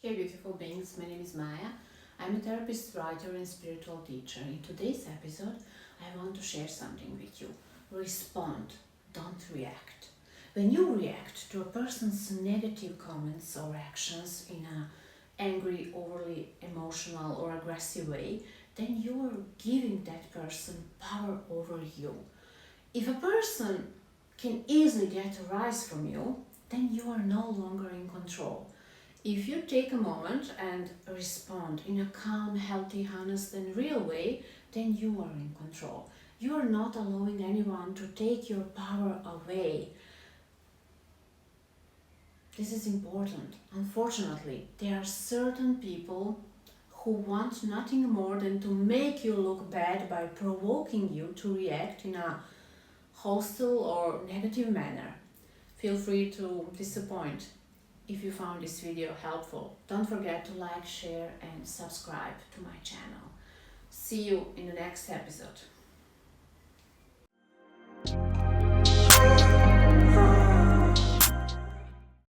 Hey beautiful beings, my name is Maya. I'm a therapist, writer and spiritual teacher. In today's episode, I want to share something with you. Respond, don't react. When you react to a person's negative comments or actions in an angry, overly emotional or aggressive way, then you are giving that person power over you. If a person can easily get a rise from you, then you are no longer in control. If you take a moment and respond in a calm, healthy, honest and real way, then you are in control. You are not allowing anyone to take your power away. This is important. Unfortunately, there are certain people who want nothing more than to make you look bad by provoking you to react in a hostile or negative manner. Feel free to disappoint. If you found this video helpful, don't forget to like, share and subscribe to my channel. See you in the next episode.